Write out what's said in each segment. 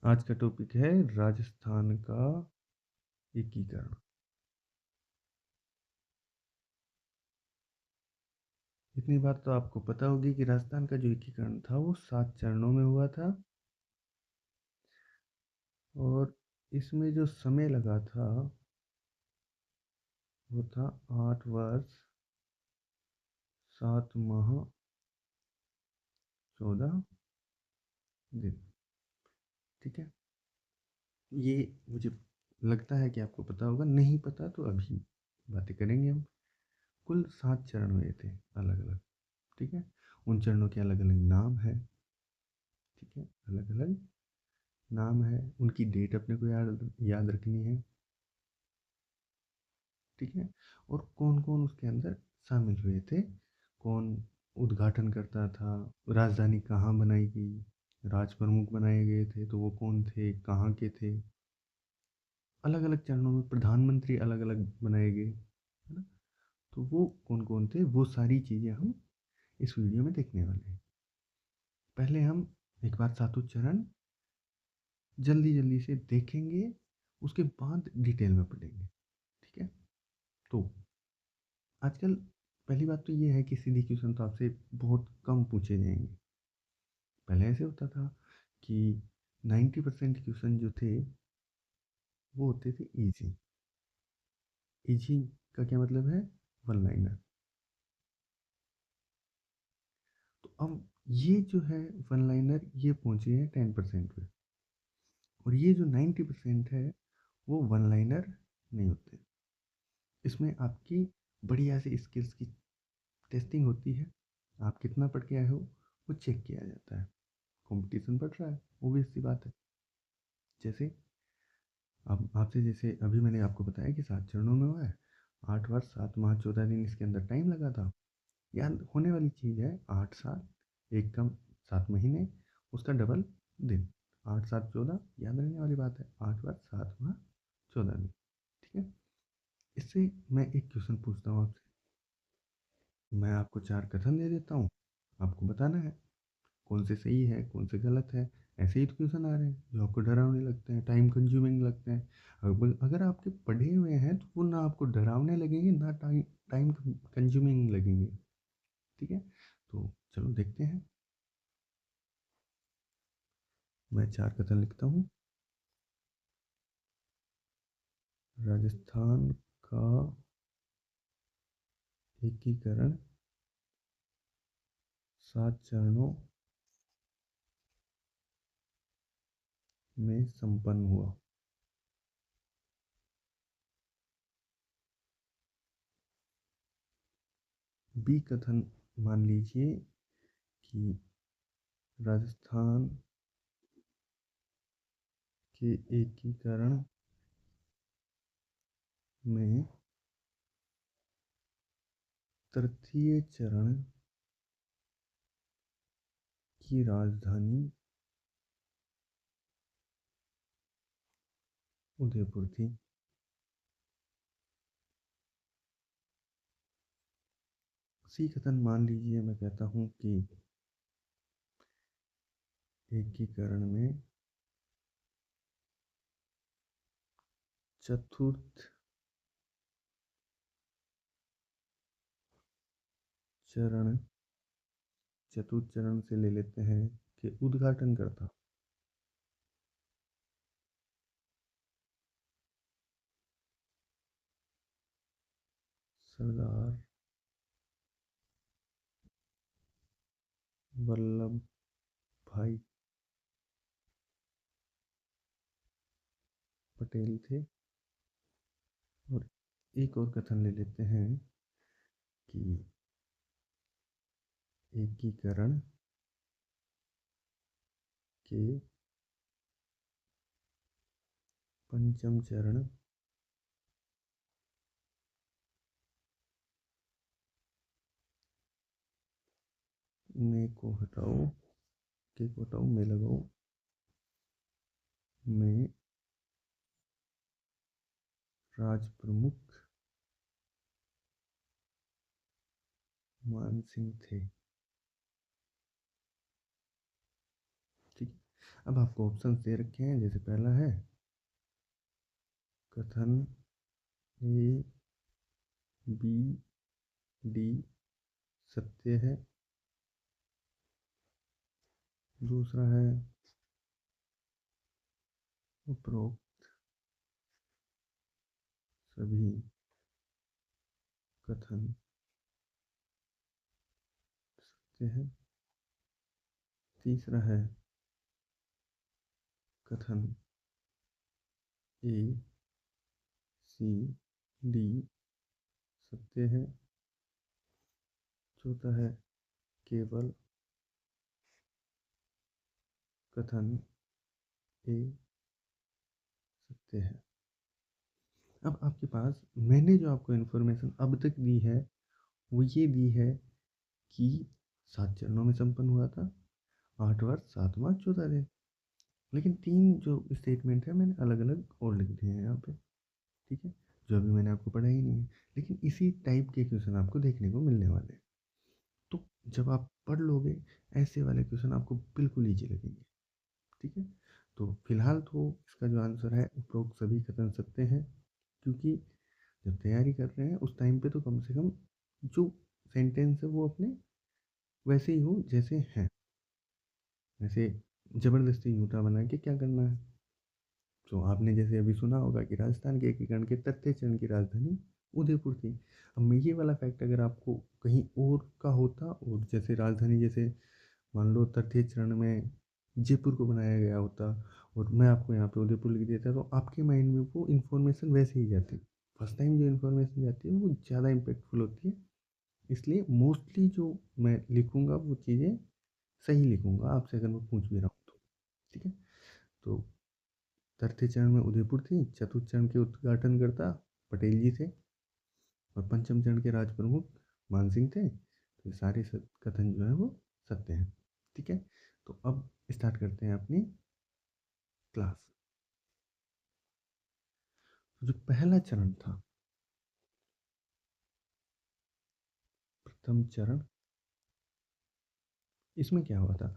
आज का टॉपिक है राजस्थान का एकीकरण। इतनी बात तो आपको पता होगी कि राजस्थान का जो एकीकरण था वो 7 चरणों में हुआ था और इसमें जो समय लगा था वो था 8 वर्ष 7 माह 14 दिन। ठीक है, ये मुझे लगता है कि आपको पता होगा, नहीं पता तो अभी बातें करेंगे हम। कुल 7 चरण हुए थे अलग अलग। ठीक है, उन चरणों के अलग अलग नाम है। ठीक है, अलग अलग नाम है, उनकी डेट अपने को याद याद रखनी है। ठीक है, और कौन कौन उसके अंदर शामिल हुए थे, कौन उद्घाटन करता था, राजधानी कहाँ बनाई गई, राज प्रमुख बनाए गए थे तो वो कौन थे, कहाँ के थे। अलग अलग चरणों में प्रधानमंत्री अलग अलग बनाए गए, है ना। तो वो कौन कौन थे, वो सारी चीज़ें हम इस वीडियो में देखने वाले हैं। पहले हम एक बार सातों चरण जल्दी जल्दी से देखेंगे, उसके बाद डिटेल में पढ़ेंगे। ठीक है, तो आजकल पहली बात तो ये है कि सीधी क्वेश्चन तो आपसे बहुत कम पूछे जाएंगे। पहले ऐसे होता था कि 90% क्वेश्चन जो थे वो होते थे इजी। इजी का क्या मतलब है, वन लाइनर। तो अब ये जो है वन लाइनर, ये पहुंचे हैं 10% पे, और ये जो 90% है वो वन लाइनर नहीं होते। इसमें आपकी बढ़िया से स्किल्स की टेस्टिंग होती है, आप कितना पढ़ के आए हो वो चेक किया जाता है। कंपटीशन बढ़ रहा है, ओबियस सी बात है। जैसे अब आपसे, जैसे अभी मैंने आपको बताया कि 7 चरणों में हुआ है, 8 वर्ष 7 माह 14 दिन इसके अंदर टाइम लगा था। याद होने वाली चीज़ है, 8 साल 1 कम 7 महीने, उसका डबल दिन, 8 7 14, याद रहने वाली बात है, 8 वर्ष 7 माह 14 दिन। ठीक है, इससे मैं एक क्वेश्चन पूछता हूँ आपसे। मैं आपको 4 कथन दे देता हूँ, आपको बताना है कौन से सही है कौन से गलत है। ऐसे ही तो क्वेश्चन आ रहे हैं जो आपको डरावने लगते हैं, टाइम कंज्यूमिंग लगते हैं। अगर आपके पढ़े हुए हैं तो वो ना आपको डरावने लगेंगे ना टाइम टाइम कंज्यूमिंग लगेंगे। ठीक है, तो चलो देखते हैं। मैं 4 कथन लिखता हूँ। राजस्थान का एकीकरण 7 चरणों में संपन्न हुआ। बी कथन मान लीजिए कि राजस्थान के एकीकरण में तृतीय चरण की राजधानी उदयपुर थी। सी कथन मान लीजिए मैं कहता हूँ कि एकीकरण में चतुर्थ चरण, चतुर्थ चरण से ले लेते हैं कि उद्घाटन करता सरदार वल्लभ भाई पटेल थे। और एक और कथन ले लेते हैं कि एकीकरण के पंचम चरण में को हटाओ, के को हटाओ में लगाओ, में राज प्रमुख मान सिंह थे। ठीक है, अब आपको ऑप्शन दे रखे हैं, जैसे पहला है कथन ए बी डी सत्य है, दूसरा है उपरोक्त सभी कथन सत्य है, तीसरा है कथन ए सी डी सत्य है, चौथा है केवल कथन ए सत्य है। अब आपके पास मैंने जो आपको इन्फॉर्मेशन अब तक दी है वो ये दी है कि 7 चरणों में संपन्न हुआ था, 8 वर्ष 7 माह 14 दिन। लेकिन 3 जो स्टेटमेंट है मैंने अलग अलग और लिख दिए हैं यहाँ पे, ठीक है, जो अभी मैंने आपको पढ़ा ही नहीं है, लेकिन इसी टाइप के क्वेश्चन आपको देखने को मिलने वाले हैं। तो जब आप पढ़ लोगे ऐसे वाले क्वेश्चन आपको बिल्कुल ईजी लगेंगे, ठीक है। तो फिलहाल तो इसका जो आंसर है उपरोक्त सभी कथन सत्य हैं, क्योंकि जब तैयारी कर रहे हैं उस टाइम पे तो कम से कम जो सेंटेंस है वो अपने वैसे ही हो जैसे हैं। वैसे ज़बरदस्ती झूठा बना के क्या करना है। तो आपने जैसे अभी सुना होगा कि राजस्थान के एकीकरण के तृतीय चरण की राजधानी उदयपुर थी। अब मैं ये वाला फैक्ट अगर आपको कहीं और का होता और जैसे राजधानी जैसे मान लो तृतीय चरण में जयपुर को बनाया गया होता और मैं आपको यहाँ पे उदयपुर लिख देता, तो आपके माइंड में वो इन्फॉर्मेशन वैसे ही जाती। फर्स्ट टाइम जो इन्फॉर्मेशन जाती है वो ज़्यादा इम्पेक्टफुल होती है, इसलिए मोस्टली जो मैं लिखूँगा वो चीज़ें सही लिखूँगा आपसे अगर मैं पूछ भी रहा हूँ तो, ठीक है। तो चौथे चरण में उदयपुर थी, चतुर्थ चरण के उद्घाटनकर्ता पटेल जी थे और पंचम चरण के राज प्रमुख मान सिंह थे। तो ये सारे कथन जो है वो सत्य हैं, ठीक है। तो अब स्टार्ट करते हैं अपनी क्लास। जो पहला चरण था, प्रथम चरण, इसमें क्या हुआ था?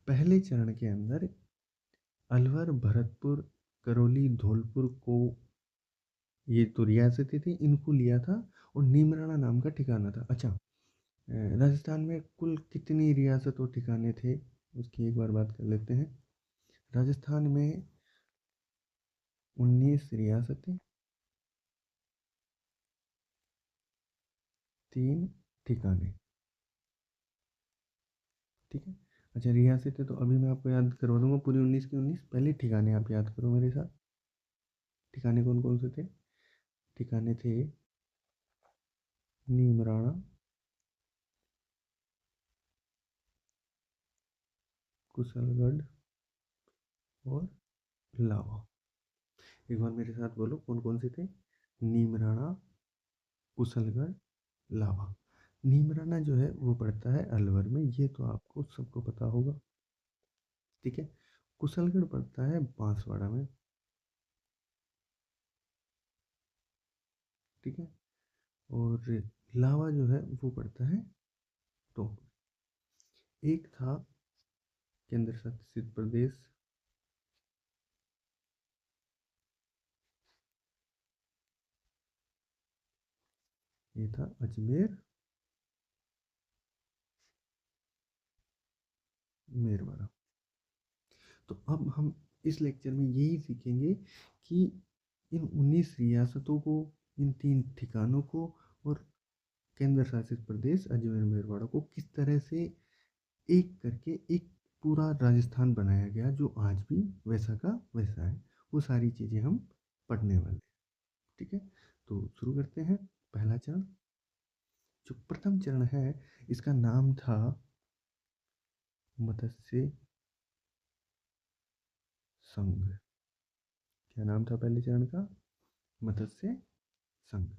पहले चरण के अंदर अलवर, भरतपुर, करौली, धौलपुर को, ये तो रियासतें थी, इनको लिया था और नीमराणा नाम का ठिकाना था। अच्छा, राजस्थान में कुल कितनी रियासत और ठिकाने थे उसकी एक बार बात कर लेते हैं। राजस्थान में 19 रियासतें, 3 ठिकाने, ठीक है। अच्छा, रियासतें तो अभी मैं आपको याद करवा दूंगा पूरी 19 की 19, पहले ठिकाने आप याद करो मेरे साथ। ठिकाने कौन कौन से थे? ठिकाने थे नीमराणा, कुशलगढ़ और लावा। एक बार मेरे साथ बोलो कौन कौन से थे? नीमराणा, कुशलगढ़, लावा। नीमराना जो है वो पड़ता है अलवर में, ये तो आपको सबको पता होगा, ठीक है। कुशलगढ़ पड़ता है बांसवाड़ा में, ठीक है। और लावा जो है वो पड़ता है तो, एक था केंद्र शासित प्रदेश, ये था अजमेर मेरवाड़ा। तो अब हम इस लेक्चर में यही सीखेंगे कि इन 19 रियासतों को, इन 3 ठिकानों को और केंद्र शासित प्रदेश अजमेर मेरवाड़ा को किस तरह से एक करके एक पूरा राजस्थान बनाया गया जो आज भी वैसा का वैसा है। वो सारी चीज़ें हम पढ़ने वाले हैं, ठीक है। तो शुरू करते हैं। पहला चरण, जो प्रथम चरण है, इसका नाम था मत्स्य संघ। क्या नाम था पहले चरण का? मत्स्य संघ।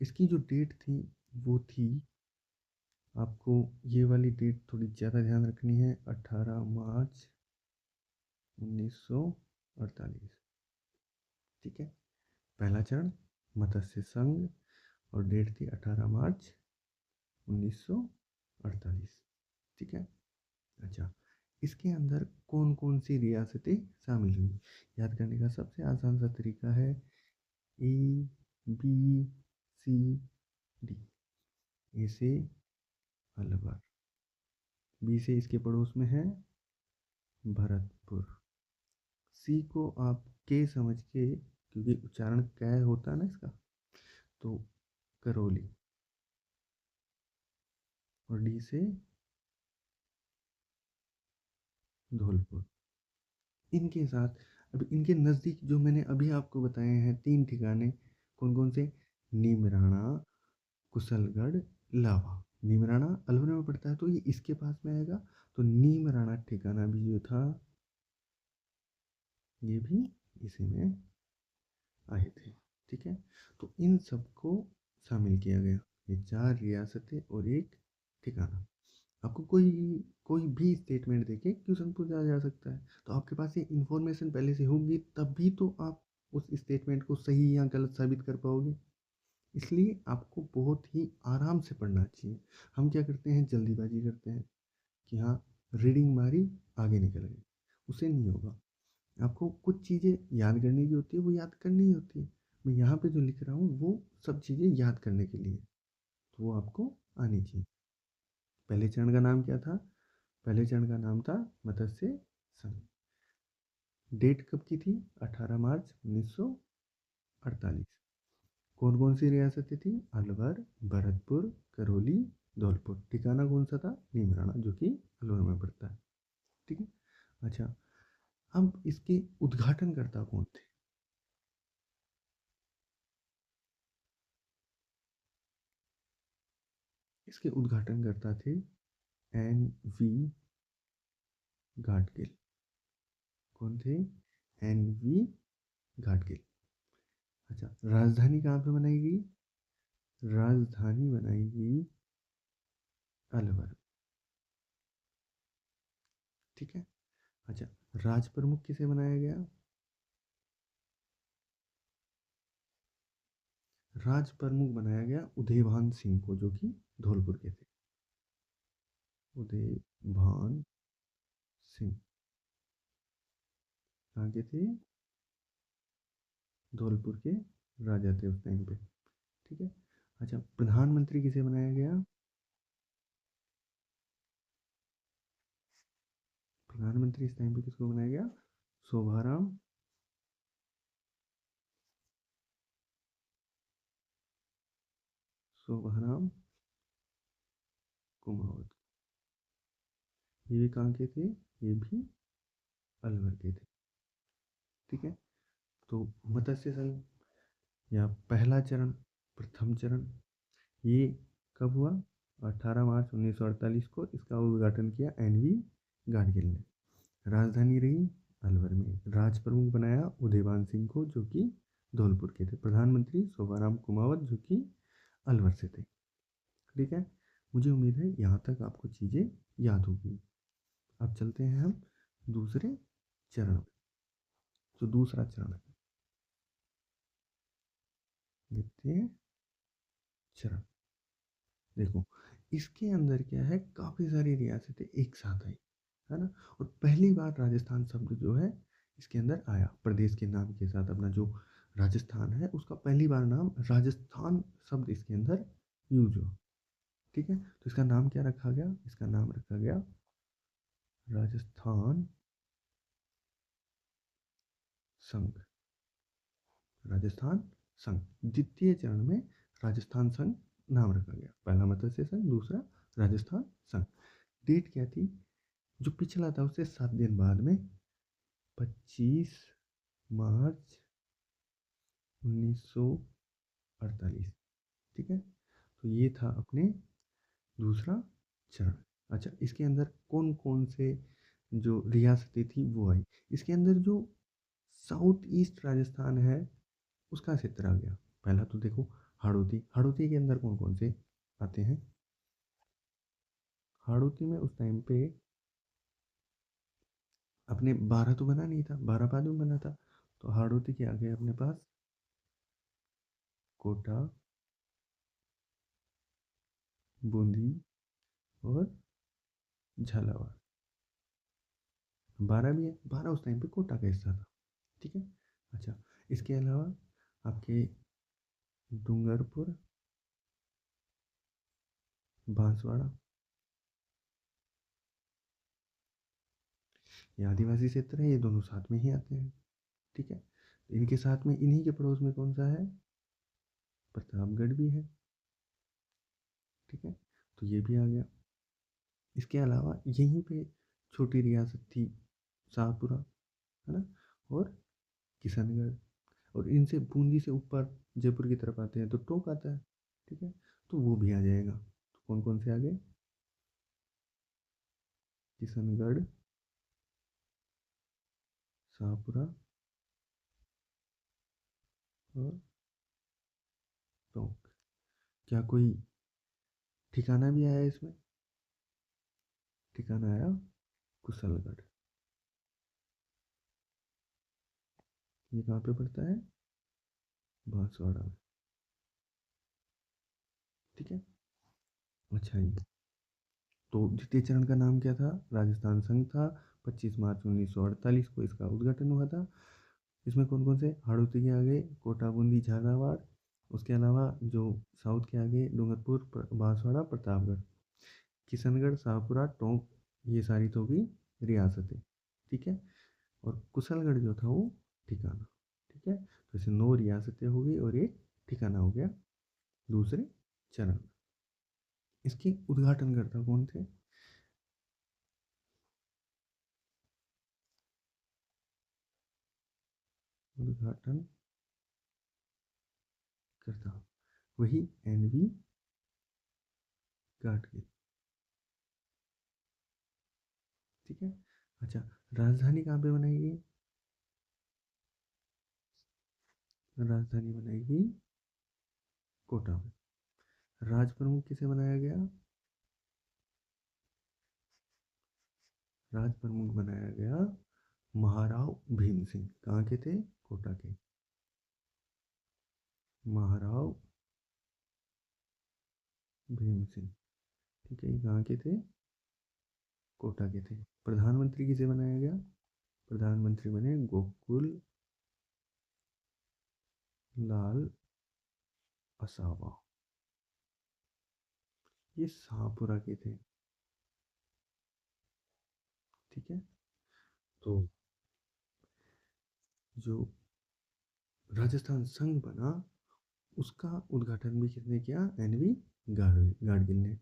इसकी जो डेट थी वो थी, आपको ये वाली डेट थोड़ी ज़्यादा ध्यान रखनी है, 18 मार्च 1948, ठीक है। पहला चरण मत्स्य संघ और डेट थी 18 मार्च 1948, ठीक है। अच्छा, इसके अंदर कौन कौन सी रियासतें शामिल हुई? याद करने का सबसे आसान सा तरीका है ए, बी, सी, डी। ए से अलवर, बी से इसके पड़ोस में है भरतपुर, सी को आप के समझ के, क्योंकि उच्चारण कै होता है ना इसका, तो करौली, और डी से धौलपुर। इनके साथ अब इनके नज़दीक जो मैंने अभी आपको बताए हैं 3 ठिकाने, कौन कौन से? नीमराणा, कुशलगढ़, लावा। नीमराणा अलवर में पड़ता है तो ये इसके पास में आएगा, तो नीमराणा ठिकाना भी जो था ये भी इसी में आए थे। ठीक है, तो इन सबको शामिल किया गया, ये 4 रियासतें और एक ठिकाना। आपको कोई कोई भी स्टेटमेंट देके क्वेश्चन पूछा जा सकता है, तो आपके पास ये इन्फॉर्मेशन पहले से होगी, तभी तो आप उस स्टेटमेंट को सही या गलत साबित कर पाओगे। इसलिए आपको बहुत ही आराम से पढ़ना चाहिए। हम क्या करते हैं, जल्दीबाजी करते हैं कि हाँ रीडिंग मारी आगे निकल गए, उससे नहीं होगा। आपको कुछ चीज़ें याद करने की होती है, वो याद करनी ही होती है। मैं यहाँ पे जो लिख रहा हूँ वो सब चीज़ें याद करने के लिए, तो वो आपको आनी चाहिए। पहले चरण का नाम क्या था? पहले चरण का नाम था मत्स्य संघ। डेट कब की थी? 18 मार्च 1948। कौन कौन सी रियासतें थी? अलवर, भरतपुर, करौली, धौलपुर। ठिकाना कौन सा था? नीमराणा, जो कि अलवर में पड़ता है। ठीक है, अच्छा अब इसके उद्घाटनकर्ता कौन थे? इसके उद्घाटनकर्ता थे एन वी घाटगेल। कौन थे? N V Ghatgel. अच्छा, राजधानी कहाँ पे बनाई गई? राजधानी बनाई गई अलवर। ठीक है, अच्छा राज प्रमुख किसे बनाया गया? राज प्रमुख बनाया गया उदयभान सिंह को, जो कि धौलपुर के थे। उदयभान सिंह कहाँ के थे? धौलपुर के राजा थे उस टाइम पे। ठीक है, अच्छा प्रधानमंत्री किसे बनाया गया? प्रधानमंत्री इस टाइम पे किसको बनाया गया? शोभाराम शोभाराम कुमावत। ये भी कहाँ के थे? ये भी अलवर के थे। ठीक है, तो मत्स्य संघ या पहला चरण, प्रथम चरण, ये कब हुआ? 18 मार्च 1948 को इसका उद्घाटन किया एन वी गाडगिल ने। राजधानी रही अलवर में। राज प्रमुख बनाया उदयभान सिंह को, जो कि धौलपुर के थे। प्रधानमंत्री शोभाराम कुमावत, जो कि अलवर से थे। ठीक है, मुझे उम्मीद है यहाँ तक आपको चीज़ें याद होगी। अब चलते हैं हम दूसरे चरण में। तो दूसरा चरण है द्वितीय चरण। देखो, इसके अंदर क्या है, काफ़ी सारी रियासतें एक साथ आई, है ना। और पहली बार राजस्थान शब्द जो है इसके अंदर आया, प्रदेश के नाम के साथ अपना जो राजस्थान है उसका पहली बार नाम राजस्थान शब्द इसके अंदर यूज हुआ। ठीक है, तो इसका नाम क्या रखा गया? इसका नाम रखा गया राजस्थान संघ। राजस्थान संघ द्वितीय चरण में राजस्थान संघ नाम रखा गया। पहला मत्स्य संघ, दूसरा राजस्थान संघ। डेट क्या थी? जो पिछला था उससे 7 दिन बाद में 25 मार्च 1948। ठीक है, तो ये था अपने दूसरा चरण। अच्छा, इसके अंदर कौन कौन से जो रियासतें थी वो आई? इसके अंदर जो साउथ ईस्ट राजस्थान है उसका क्षेत्र आ गया। पहला तो देखो हाड़ौती। हाड़ौती के अंदर कौन कौन से आते हैं? हाड़ौती में उस टाइम पे अपने 12 तो बना नहीं था, 12 बना था, तो हाड़ौती के आगे अपने पास कोटा, बूंदी और झालावाड़। 12 भी है, 12 उस टाइम पे कोटा का हिस्सा था। ठीक है। अच्छा, इसके अलावा आपके डूंगरपुर, बांसवाड़ा, ये आदिवासी क्षेत्र है, ये दोनों साथ में ही आते हैं। ठीक है। इनके साथ में, इन्हीं के पड़ोस में कौन सा है, प्रतापगढ़ भी है। ठीक है, तो ये भी आ गया। इसके अलावा यहीं पे छोटी रियासत थी शाहपुरा, है ना, और किशनगढ़। और इनसे बूंदी से ऊपर जयपुर की तरफ आते हैं तो टोंक आता है। ठीक है, तो वो भी आ जाएगा। तो कौन कौन से आ गए, किशनगढ़, शाहपुरा और टोंक। क्या कोई ठिकाना भी आया इसमें, ठिकाना आया कुशलगढ़। ये कहाँ पे पड़ता है, बांसवाड़ा में। ठीक है। अच्छा जी, तो द्वितीय चरण का नाम क्या था, राजस्थान संघ था। 25 मार्च 1948 को इसका उद्घाटन हुआ था। इसमें कौन कौन से, हाड़ौती के आगे कोटा, बूंदी, झालावाड़। उसके अलावा जो साउथ के आगे डूंगरपुर, बांसवाड़ा, प्रतापगढ़, किशनगढ़, शाहपुरा, टोंक, ये सारी तो होगी रियासतें। ठीक है। और कुशलगढ़ जो था वो ठिकाना। ठीक है, तो ऐसे 9 रियासतें हो गई और एक ठिकाना हो गया दूसरे चरण में। इसके उद्घाटनकर्ता कौन थे, उद्घाटन करता वही NV गाडगिल। ठीक है। अच्छा, राजधानी कहाँ पे बनाई गई, राजधानी बनाई गई कोटा में। राज प्रमुख किसे बनाया गया, राज प्रमुख बनाया गया महाराव भीम सिंह। कहाँ के थे, कोटा के, महाराव भीम सिंह। ठीक है, ये कहाँ के थे, कोटा के थे। प्रधानमंत्री किसे बनाया गया, प्रधानमंत्री बने गोकुल लाल असावा। ये शाहपुरा के थे। ठीक है, तो जो राजस्थान संघ बना उसका उद्घाटन भी किसने किया, NV गाडगिल ने।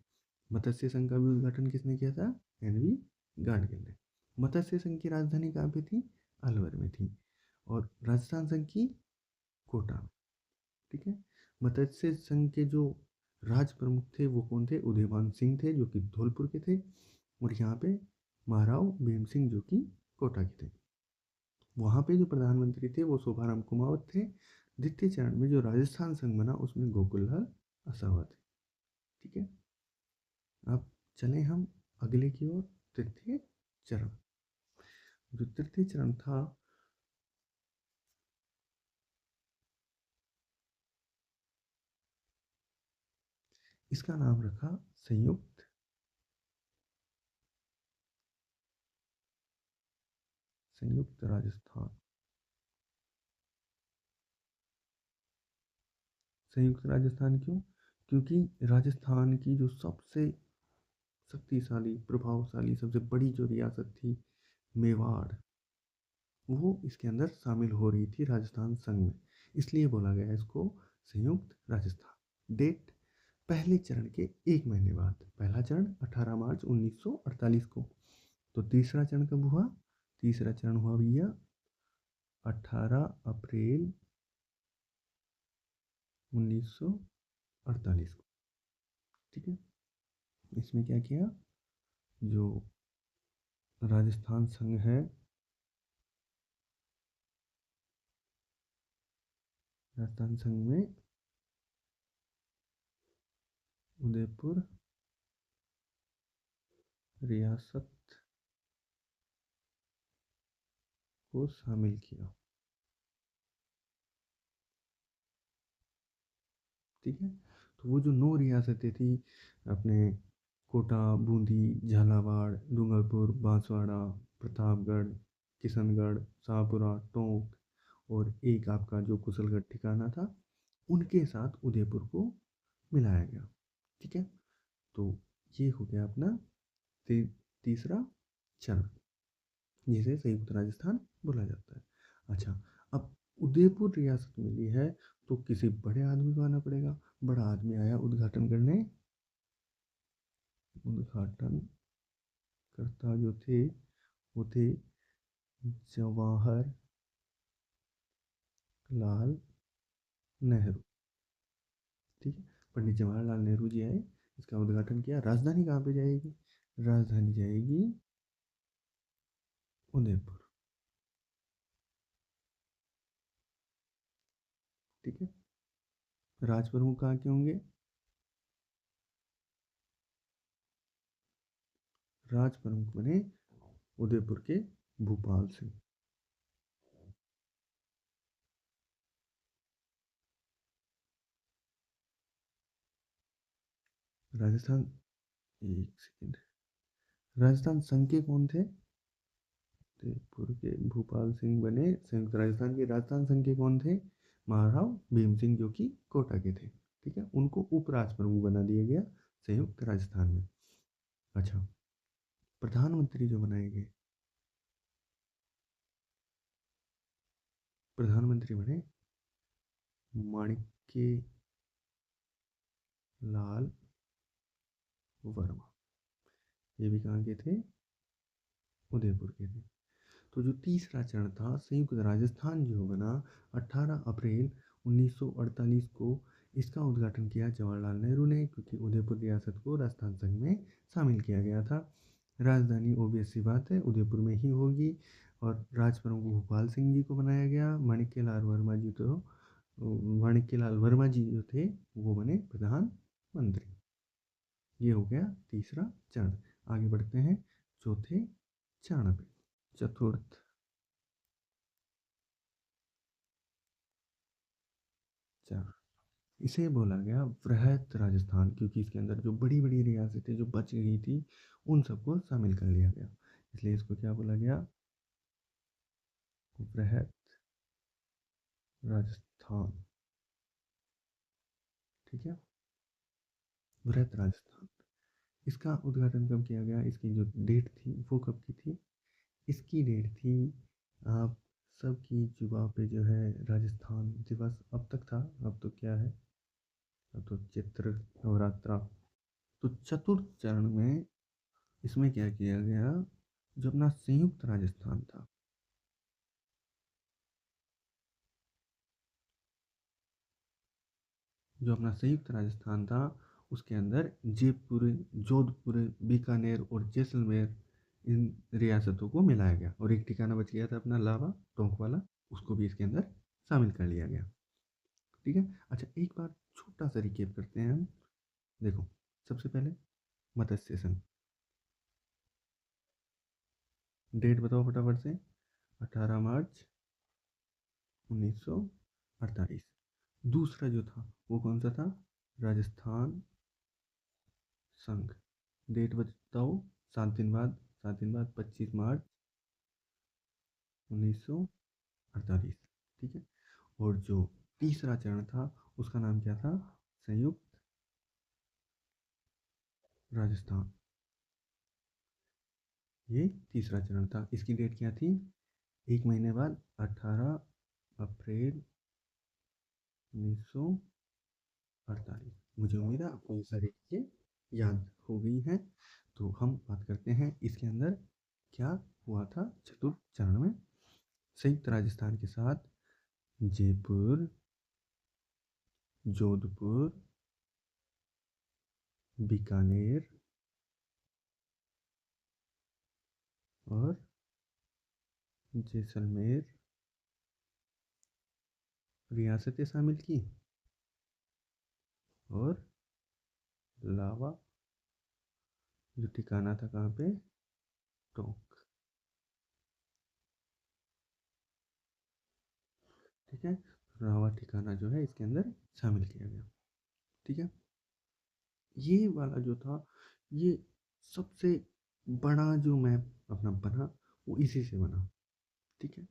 मत्स्य संघ का भी उद्घाटन किसने किया था, NV गाडगिल ने। मत्स्य संघ की राजधानी कहाँ पे थी, अलवर में थी, और राजस्थान संघ की कोटा में। ठीक है। मत्स्य संघ के जो राज प्रमुख थे वो कौन थे, उदयमान सिंह थे जो कि धौलपुर के थे, और यहाँ पे महाराव भीम सिंह जो कि कोटा के थे। वहाँ पे जो प्रधानमंत्री थे वो शोभाराम कुमावत थे। द्वितीय चरण में जो राजस्थान संघ बना उसमें गोकुललाल असावा थे। ठीक है, अब चलें हम अगले की ओर, तृतीय चरण। जो तृतीय चरण था, इसका नाम रखा संयुक्त संयुक्त राजस्थान। संयुक्त राजस्थान क्यों, क्योंकि राजस्थान की जो सबसे शक्तिशाली, प्रभावशाली, सबसे बड़ी जो रियासत थी मेवाड़, वो इसके अंदर शामिल हो रही थी राजस्थान संघ में। इसलिए बोला गया इसको संयुक्त राजस्थान। डेट, पहले चरण के 1 महीने बाद। पहला चरण 18 मार्च 1948 को। तो तीसरा चरण कब हुआ, तीसरा चरण हुआ भैया 18 अप्रैल 1948 को। ठीक है, इसमें क्या किया, जो राजस्थान संघ है, राजस्थान संघ में उदयपुर रियासत को शामिल किया। ठीक है, तो वो जो 9 रियासतें थी अपने, कोटा, बूंदी, झालावाड़, डूंगरपुर, बांसवाड़ा, प्रतापगढ़, किशनगढ़, शाहपुरा, टोंक और एक आपका जो कुशलगढ़ ठिकाना था, उनके साथ उदयपुर को मिलाया गया। ठीक है, तो ये हो गया अपना तीसरा चरण, जिसे संयुक्त राजस्थान बोला जाता है। अच्छा, अब उदयपुर रियासत मिली है तो किसी बड़े आदमी को आना पड़ेगा। बड़ा आदमी आया उद्घाटन करने। उद्घाटन करता जो थे वो थे जवाहर लाल नेहरू। ठीक है, पंडित जवाहरलाल नेहरू जी आए, इसका उद्घाटन किया। राजधानी कहाँ पे जाएगी? राजधानी जाएगी उदयपुर। ठीक है, राज प्रमुख कहाँ के होंगे? राज प्रमुख बने उदयपुर के भूपाल सिंह। राजस्थान, एक सेकेंड, राजस्थान संघ के कौन थे? उदयपुर के भूपाल सिंह बने संयुक्त राजस्थान के। राजस्थान संघ के कौन थे? महाराव भीम सिंह, जो कि कोटा के थे। ठीक है, उनको उपराज प्रमुख बना दिया गया संयुक्त राजस्थान में। अच्छा, प्रधानमंत्री जो बनाए गए, प्रधानमंत्री बने माणिक्य लाल वर्मा। ये भी कहाँ के थे? उदयपुर के थे। तो जो तीसरा चरण था, संयुक्त राजस्थान जो बना 18 अप्रैल 1948 को, इसका उद्घाटन किया जवाहरलाल नेहरू ने, क्योंकि उदयपुर रियासत को राजस्थान संघ में शामिल किया गया था। राजधानी ओबीएस सी बात है उदयपुर में ही होगी। और राज प्रमुख भोपाल सिंह जी को बनाया गया। माणिक्य लाल वर्मा जी जो थे वो बने प्रधानमंत्री। ये हो गया तीसरा चरण। आगे बढ़ते हैं चौथे चरण पे। चतुर्थ चरण, इसे बोला गया वृहत राजस्थान, क्योंकि इसके अंदर जो बड़ी बड़ी रियासतें जो बच गई थी उन सबको शामिल कर लिया गया, इसलिए इसको क्या बोला गया? वृहत राजस्थान। ठीक है, वृहत राजस्थान। इसका उद्घाटन कब किया गया? इसकी जो डेट थी वो कब की थी? इसकी डेट थी, आप सबकी जुबा पे जो है राजस्थान दिवस अब तक था, अब तो क्या है, अब तो चित्र नवरात्रा। तो चतुर्थ चरण में इसमें क्या किया गया? जो अपना संयुक्त राजस्थान था, जो अपना संयुक्त राजस्थान था उसके अंदर जयपुर, जोधपुर, बीकानेर और जैसलमेर, इन रियासतों को मिलाया गया। और एक ठिकाना बच गया था अपना लावा टोंक वाला, उसको भी इसके अंदर शामिल कर लिया गया। ठीक है, अच्छा एक बार छोटा सा रिकेप करते हैं हम। देखो, सबसे पहले मत्स्य संघ, डेट बताओ फटाफट से। 18 मार्च 1948। दूसरा जो था वो कौन सा था? राजस्थान संघ, डेट बताओ। 7 दिन बाद, 7 दिन बाद 25 मार्च 1948। ठीक है, और जो तीसरा चरण था उसका नाम क्या था? संयुक्त राजस्थान। ये तीसरा चरण था, इसकी डेट क्या थी? एक महीने बाद, 18 अप्रैल 1948। मुझे उम्मीद है आपको ये सारी चीज़ें याद हो गई हैं। तो हम बात करते हैं इसके अंदर क्या हुआ था चतुर्थ चरण में। संयुक्त राजस्थान के साथ जयपुर, जोधपुर, बीकानेर और जैसलमेर रियासतें शामिल की, और लावा जो ठिकाना था कहाँ पे? टोंक। ठीक है, लावा ठिकाना जो है इसके अंदर शामिल किया गया। ठीक है, ये वाला जो था, ये सबसे बड़ा जो मैप अपना बना वो इसी से बना। ठीक है,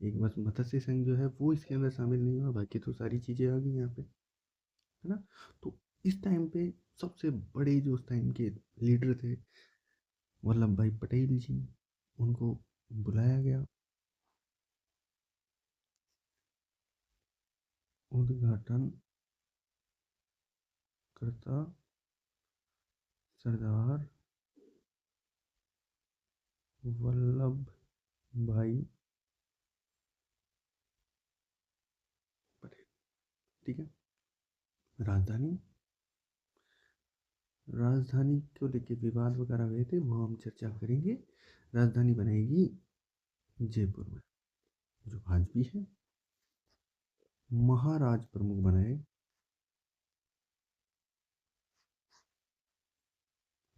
एक बस मत्स्य संघ जो है वो इसके अंदर शामिल नहीं हुआ, बाकी तो सारी चीज़ें आ गई यहाँ पे, है ना। तो इस टाइम पे सबसे बड़े जो उस टाइम के लीडर थे वल्लभ भाई पटेल जी, उनको बुलाया गया। उद्घाटन करता सरदार वल्लभ भाई पटेल। ठीक है, राजधानी, राजधानी को लेके विवाद वगैरह हुए थे, वो हम चर्चा करेंगे। राजधानी बनेगी जयपुर में, जो आज भी है। महाराज प्रमुख बनाए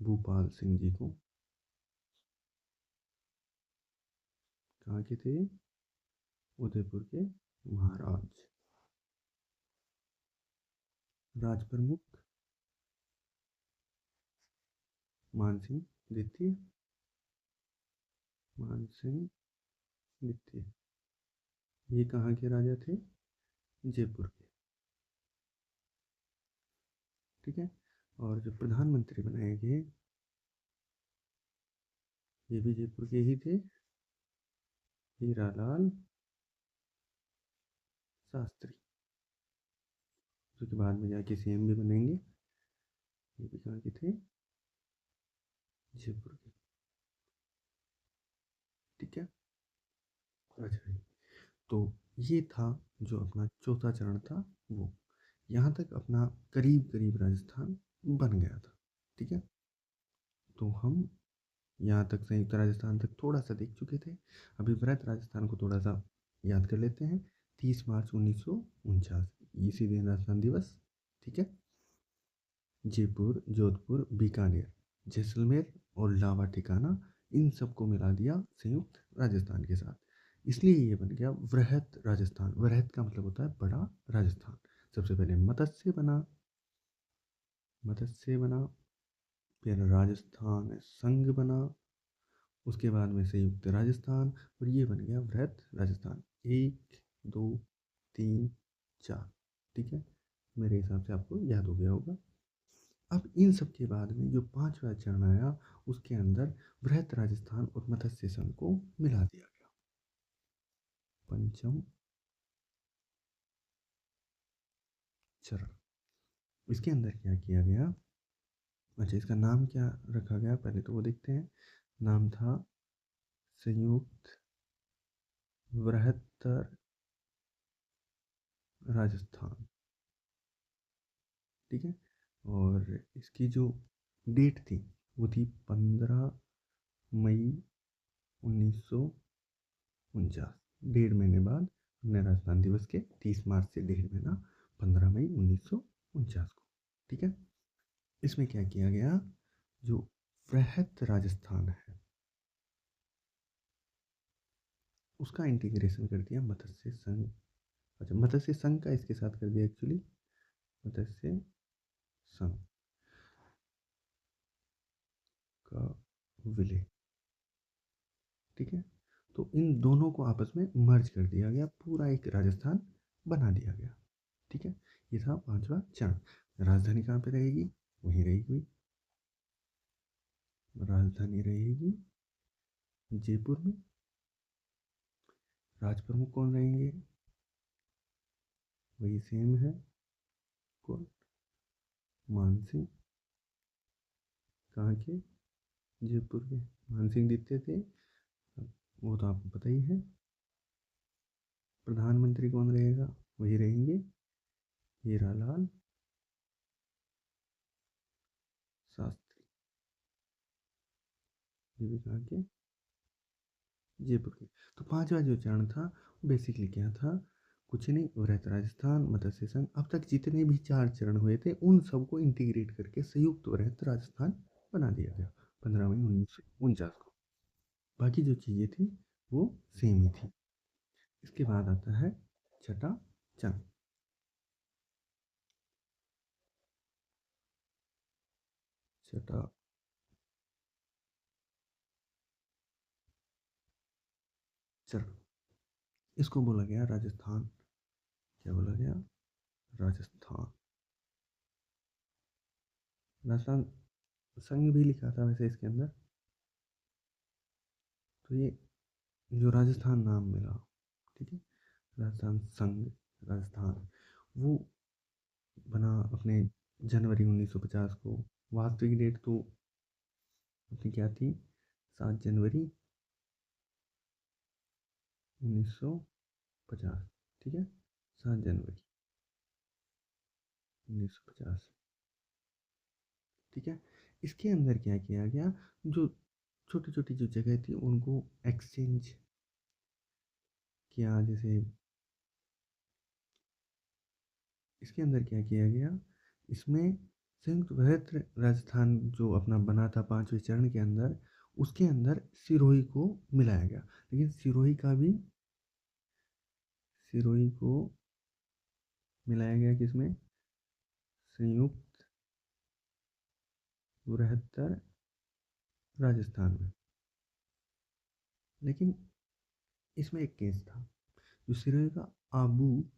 भूपाल सिंह जी को। कहाँ के थे? उदयपुर के महाराज। राज प्रमुख मान सिंह द्वितीय, मान सिंह द्वितीय, ये कहाँ के राजा थे? जयपुर के। ठीक है, और जो प्रधानमंत्री बनाए गए ये भी जयपुर के ही थे, हीरालाल शास्त्री, जो कि बाद में जाके सीएम भी बनेंगे। ये भी कहाँ के थे? जयपुर के। ठीक है, अच्छा, तो ये था जो अपना चौथा चरण था वो। यहाँ तक अपना करीब करीब राजस्थान बन गया था। ठीक है, तो हम यहाँ तक संयुक्त राजस्थान तक थोड़ा सा देख चुके थे। अभी वृहत राजस्थान को थोड़ा सा याद कर लेते हैं। 30 मार्च 1949 इसी दिन राजस्थान दिवस। ठीक है, जयपुर, जोधपुर, बीकानेर, जैसलमेर और लावा ठिकाना, इन सबको मिला दिया संयुक्त राजस्थान के साथ। इसलिए ये बन गया वृहत राजस्थान। वृहत का मतलब होता है बड़ा राजस्थान। सबसे पहले मत्स्य बना, मत्स्य बना, फिर राजस्थान संघ बना, उसके बाद में संयुक्त राजस्थान, और ये बन गया वृहत राजस्थान। 1 2 3 4। ठीक है, मेरे हिसाब से आपको याद हो गया होगा। अब इन सब के बाद में जो पांचवा चरण आया, उसके अंदर वृहत राजस्थान और मत्स्य संघ को मिला दिया गया। पंचम चरण, इसके अंदर क्या किया गया? अच्छा, इसका नाम क्या रखा गया पहले तो वो देखते हैं। नाम था संयुक्त वृहत्तर राजस्थान। ठीक है, और इसकी जो डेट थी वो थी 15 मई 1949। 1.5 महीने बाद हमने राजस्थान दिवस के 30 मार्च से 1.5 महीना 15 मई 1949 को। ठीक है, इसमें क्या किया गया? जो वृहत राजस्थान है उसका इंटीग्रेशन कर दिया मत्स्य संघ। अच्छा, मत्स्य संघ का इसके साथ कर दिया एक्चुअली, मत्स्य संघ का विलय। ठीक है, तो इन दोनों को आपस में मर्ज कर दिया गया, पूरा एक राजस्थान बना दिया गया। ठीक है, ये था पांचवा चरण। राजधानी कहाँ पे रहेगी? वहीं रहेगी, राजधानी रहेगी जयपुर में। राज प्रमुख कौन रहेंगे? वही सेम है, कौन? मान सिंह। कहाँ के? जयपुर के। मान सिंह द्वितीय थे, वो तो आपको पता ही है। प्रधानमंत्री कौन रहेगा? वही रहेंगे हीरालाल शास्त्री। ये भी कहाँ के? जयपुर के। तो पांचवा जो चरण था बेसिकली क्या था? कुछ नहीं, वृहत राजस्थान, मत्स्य संघ, अब तक जितने भी 4 चरण हुए थे उन सबको इंटीग्रेट करके संयुक्त वृहत राजस्थान बना दिया गया 15 मई 1949 को। बाकी जो चीज़ें थी वो सेम ही थी। इसके बाद आता है छठा चरण। छठा चरण, इसको बोला गया राजस्थान। क्या बोला गया? राजस्थान। राजस्थान संघ भी लिखा था वैसे इसके अंदर। तो ये जो राजस्थान नाम मिला, ठीक है, राजस्थान संघ, राजस्थान, वो बना अपने जनवरी 1950 को। वास्तविक डेट तो अपनी क्या थी? 7 जनवरी 1950, ठीक है, 7 जनवरी 1950, ठीक है। इसके अंदर क्या किया गया? जो छोटी छोटी जो जगह थी उनको एक्सचेंज किया। जैसे इसके अंदर क्या किया गया? इसमें संयुक्त भारत राजस्थान जो अपना बना था 5वें चरण के अंदर, उसके अंदर सिरोही को मिलाया गया। लेकिन सिरोही को मिलाया गया किसमें? संयुक्त बृहत्तर राजस्थान में। लेकिन इसमें एक केस था, जो सिरोही का आबू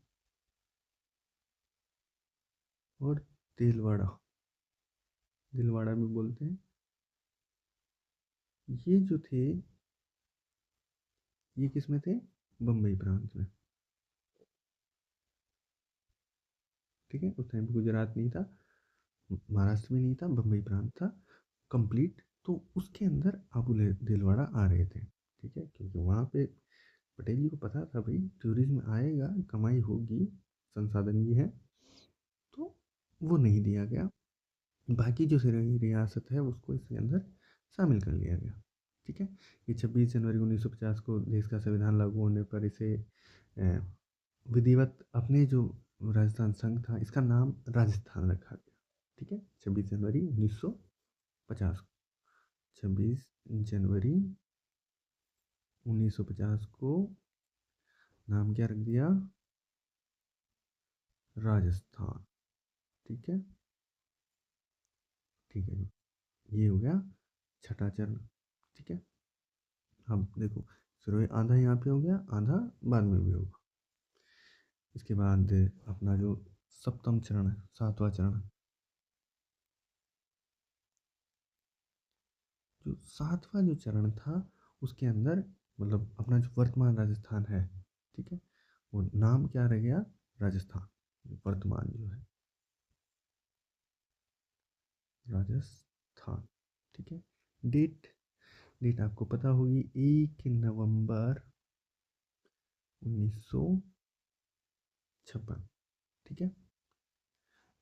और दिलवाड़ा, दिलवाड़ा भी बोलते हैं, ये जो थे, ये किस में थे? बम्बई प्रांत में, ठीक है। उस टाइम पे गुजरात नहीं था, महाराष्ट्र भी नहीं था, बम्बई प्रांत था कंप्लीट। तो उसके अंदर आबू दिलवाड़ा आ रहे थे, ठीक है, क्योंकि वहाँ पे पटेल जी को पता था भाई टूरिज्म आएगा, कमाई होगी, संसाधन भी है, तो वो नहीं दिया गया। बाकी जो रियासत है उसको इसके अंदर शामिल कर लिया गया, ठीक है। ये 26 जनवरी 1950 को देश का संविधान लागू होने पर इसे विधिवत अपने जो राजस्थान संघ था इसका नाम राजस्थान रखा गया, ठीक है। 26 जनवरी 1950 को, 26 जनवरी 1950 को नाम क्या रख दिया? राजस्थान, ठीक है, ठीक है जी। ये हो गया छठा चरण, ठीक है। अब देखो, फिर आधा यहाँ पे हो गया, आधा बाद में भी होगा। इसके बाद अपना जो सप्तम चरण है, 7वां चरण, जो 7वां जो चरण था उसके अंदर मतलब अपना जो वर्तमान राजस्थान है, ठीक है, वो नाम क्या रह गया? राजस्थान। वर्तमान जो है राजस्थान, ठीक है। डेट, डेट आपको पता होगी, 1 नवंबर 1956, ठीक है।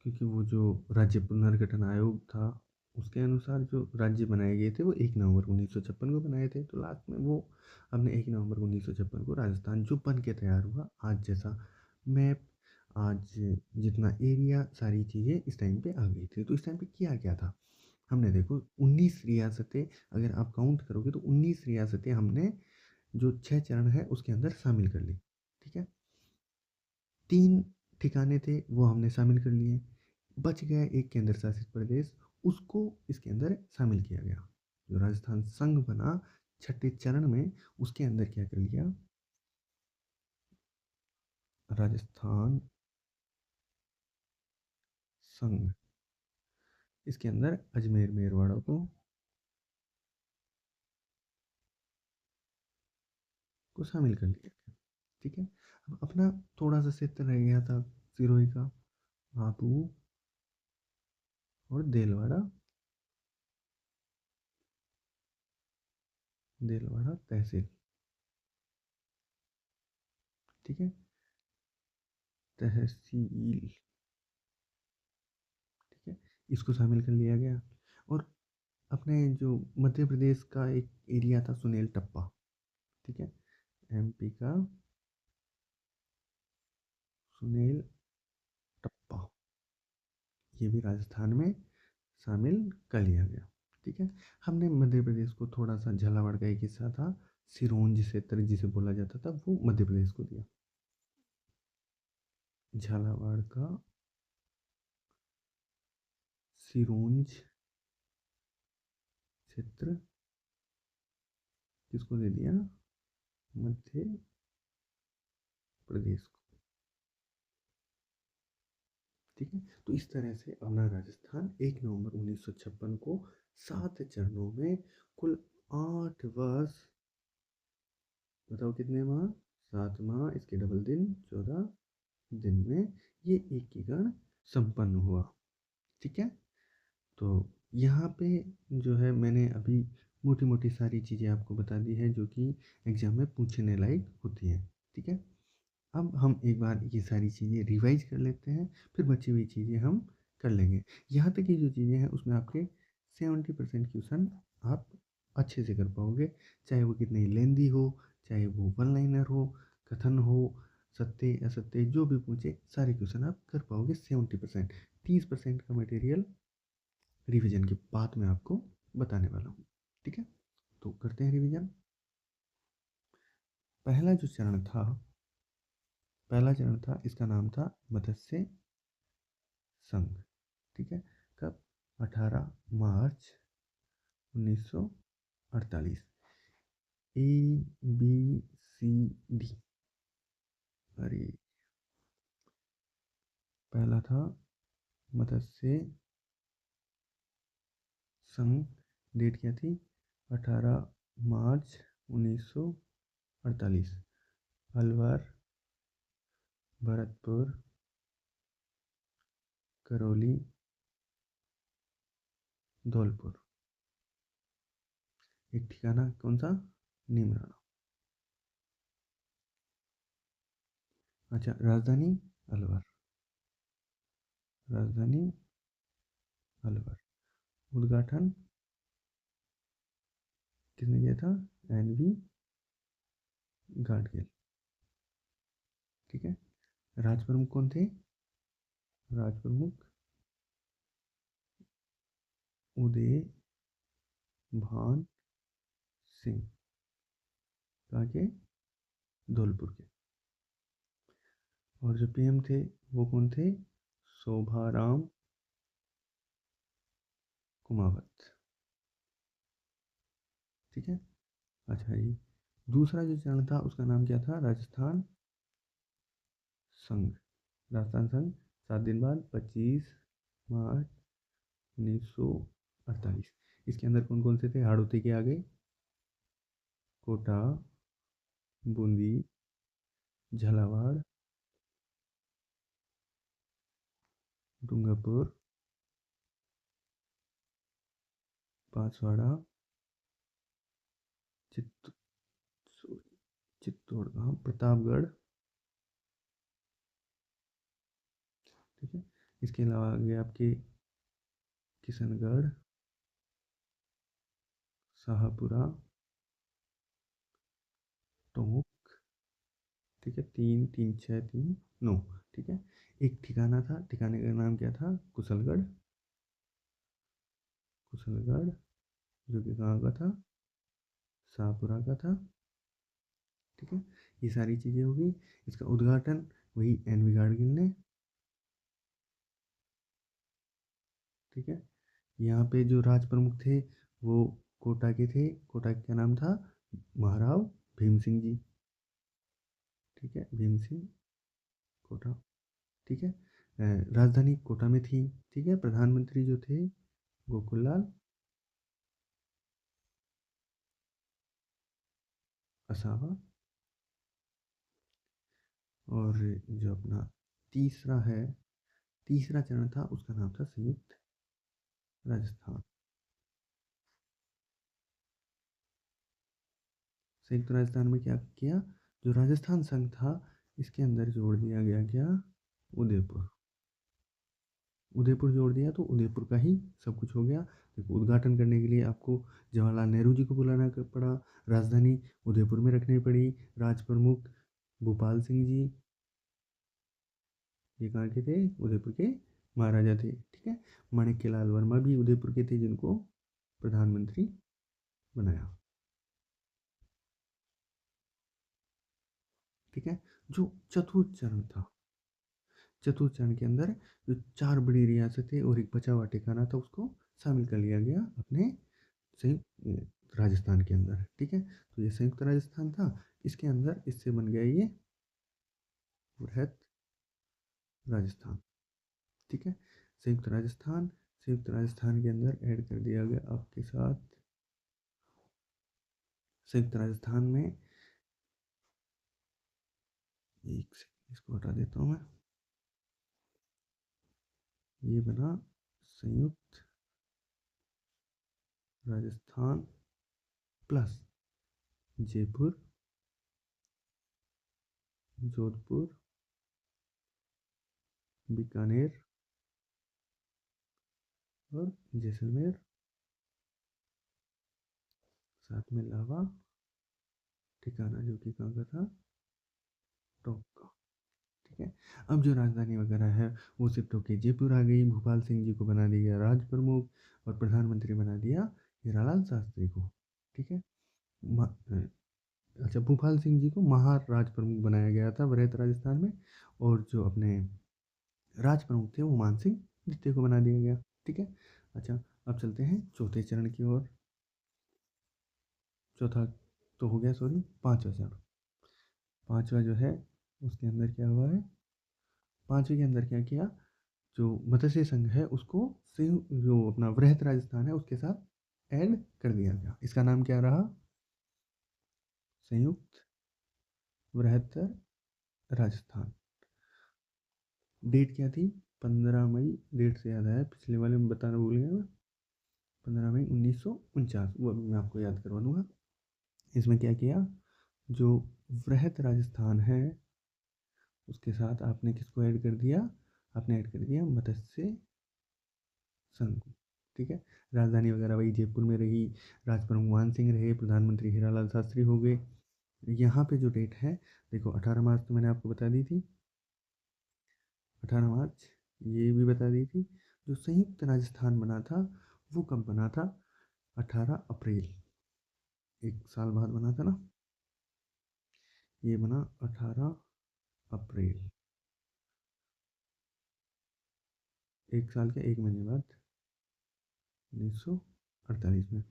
क्योंकि वो जो राज्य पुनर्गठन आयोग था उसके अनुसार जो राज्य बनाए गए थे वो 1 नवंबर 1956 को बनाए थे। तो लास्ट में वो अपने 1 नवंबर 1956 को राजस्थान जो बन के तैयार हुआ, आज जैसा मैप, आज जितना एरिया, सारी चीज़ें इस टाइम पे आ गई थी। तो इस टाइम पे किया क्या था? हमने देखो 19 रियासतें, अगर आप काउंट करोगे तो 19 रियासतें हमने जो 6 चरण है उसके अंदर शामिल कर ली, ठीक है। 3 ठिकाने थे वो हमने शामिल कर लिए, बच गया एक केंद्र शासित प्रदेश, उसको इसके अंदर शामिल किया गया। जो राजस्थान संघ बना छठे चरण में, उसके अंदर क्या कर लिया? राजस्थान संघ, इसके अंदर अजमेर मेरवाड़ा को शामिल कर लिया गया, ठीक है। अब अपना थोड़ा सा क्षेत्र रह गया था सिरोही का, आबू और देलवाड़ा, देलवाड़ा तहसील, ठीक है, तहसील, ठीक है, इसको शामिल कर लिया गया। और अपने जो मध्य प्रदेश का एक एरिया था सुनेल टप्पा, ठीक है, एमपी का सुनेल टप्पा, ये भी राजस्थान में शामिल कर लिया गया, ठीक है। हमने मध्य प्रदेश को थोड़ा सा, झालावाड़ का एक हिस्सा था सिरोंज क्षेत्र जिसे बोला जाता था, वो मध्य प्रदेश को दिया। झालावाड़ का सिरोंज क्षेत्र किसको दे दिया? मध्य प्रदेश को। ठीक है, तो इस तरह से अपना राजस्थान 1 नवंबर 1956 को 7 चरणों में कुल 8 वर्ष, बताओ कितने माह, 7 माह, इसके डबल दिन, 14 दिन में ये एकीकरण संपन्न हुआ। ठीक है, तो यहाँ पे जो है मैंने अभी मोटी मोटी सारी चीज़ें आपको बता दी है जो कि एग्जाम में पूछने लायक होती है। ठीक है, अब हम एक बार ये सारी चीज़ें रिवाइज कर लेते हैं, फिर बची हुई चीज़ें हम कर लेंगे। यहाँ तक की जो चीज़ें हैं उसमें आपके 70% क्वेश्चन आप अच्छे से कर पाओगे, चाहे वो कितनी लेंदी हो, चाहे वो वन लाइनर हो, कथन हो, सत्य असत्य जो भी पूछे सारे क्वेश्चन आप कर पाओगे 70%। 30% का मटेरियल रिवीजन के बाद में आपको बताने वाला हूँ। ठीक है, तो करते हैं रिवीजन। पहला जो चरण था, पहला चरण था, इसका नाम था मत्स्य संघ। ठीक है, कब, 18 मार्च 1948। ए बी सी डी, अरे पहला था मत्स्य संघ, डेट क्या थी, 18 मार्च 1948, अलवर, भरतपुर, करौली, धौलपुर। एक ठिकाना कौन सा, नीमराना। अच्छा, राजधानी अलवर, राजधानी अलवर। उद्घाटन किसने किया था, एनवी गाडगिल। ठीक है, राज प्रमुख कौन थे, राज प्रमुख उदय भान सिंह, कहाँ के, धौलपुर के। और जो पीएम थे वो कौन थे, शोभाराम कुमावत। ठीक है, अच्छा जी, दूसरा जो चरण था उसका नाम क्या था, राजस्थान संघ। राजस्थान संघ 7 दिन बाद, 25 मार्च 1948। इसके अंदर कौन कौन से थे, हाड़ौती के आगे कोटा, बूंदी, झालावाड़, डूंगरपुर, बांसवाड़ा, चित्त चित्तौड़गढ़, प्रतापगढ़। ठीक है, इसके अलावा आगे आपके किशनगढ़, शाहपुरा, टोंक। ठीक है, 3 3 6 3 9। ठीक है, एक ठिकाना था, ठिकाने का नाम क्या था, कुशलगढ़, कुशलगढ़, जो कि कहाँ का था, शाहपुरा का था। ठीक है, ये सारी चीज़ें होगी। इसका उद्घाटन वही एनवी गाडगिल ने। ठीक है, यहाँ पे जो राज प्रमुख थे वो कोटा के थे, कोटा का नाम था महाराव भीम सिंह जी। ठीक है, भीम सिंह कोटा। ठीक है, राजधानी कोटा में थी। ठीक है, प्रधानमंत्री जो थे गोकुललाल असावा। और जो अपना तीसरा है, तीसरा चरण था उसका नाम था संयुक्त राजस्थान। संयुक्त राजस्थान में क्या किया, जो राजस्थान संघ था इसके अंदर जोड़ दिया गया क्या, उदयपुर। उदयपुर जोड़ दिया तो उदयपुर का ही सब कुछ हो गया। देखो, उद्घाटन करने के लिए आपको जवाहरलाल नेहरू जी को बुलाना पड़ा, राजधानी उदयपुर में रखनी पड़ी, राज प्रमुख भूपाल सिंह जी, ये कहाँ के थे, उदयपुर के महाराजा थे। ठीक है, माणिक्य लाल वर्मा भी उदयपुर के थे जिनको प्रधानमंत्री बनाया। ठीक है, जो चतुर्थ चरण था, चतुर्थ चरण के अंदर जो 4 बड़ी रियासतें और एक बचा हुआ ठिकाना था उसको शामिल कर लिया गया अपने संयुक्त राजस्थान के अंदर। ठीक है, तो ये संयुक्त राजस्थान था। इसके अंदर इससे बन गया ये वृहत राजस्थान। ठीक है, संयुक्त राजस्थान के अंदर ऐड कर दिया गया आपके साथ संयुक्त राजस्थान में, एक सेकंड इसको हटा देता हूँ मैं, ये बना संयुक्त राजस्थान प्लस जयपुर, जोधपुर, बीकानेर और जैसलमेर, साथ में लावा ठिकाना जो कि कहाँ का था, टॉप का। ठीक है, अब जो राजधानी वगैरह है वो शिफ्ट होके जयपुर आ गई। भूपाल सिंह जी को बना दिया राज प्रमुख और प्रधानमंत्री बना दिया हीरालाल शास्त्री को। ठीक है, अच्छा, भूपाल सिंह जी को महाराज प्रमुख बनाया गया था वृहत राजस्थान में, और जो अपने राज प्रमुख थे वो मान सिंह द्वितीय को बना दिया गया। ठीक है, अच्छा, अब चलते हैं चौथे चरण की ओर। चौथा तो हो गया, सॉरी, पांचवा चरण। पांचवा जो है उसके अंदर क्या हुआ है, पांचवे के अंदर क्या किया, जो मत्स्य संघ है उसको जो अपना वृहत राजस्थान है उसके साथ ऐड कर दिया गया। इसका नाम क्या रहा, संयुक्त वृहत राजस्थान। डेट क्या थी, 15 मई, डेट से याद आया, पिछले वाले में बताना भूल गया मैं, 15 मई 1949, वो अभी मैं आपको याद करवा दूंगा। इसमें क्या किया, जो वृहत राजस्थान है उसके साथ आपने किसको ऐड कर दिया, आपने ऐड कर दिया मत्स्य संघ को। ठीक है, राजधानी वगैरह वही जयपुर में रही, राज प्रमुख मान सिंह रहे, प्रधानमंत्री हीरालाल शास्त्री हो गए। यहाँ पे जो डेट है देखो, 18 मार्च तो मैंने आपको बता दी थी, 18 मार्च, ये भी बता दी थी। जो संयुक्त राजस्थान बना था वो कब बना था, 18 अप्रैल, एक साल बाद बना था ना, ये बना 18 अप्रैल, एक साल के एक महीने बाद, 1948 में।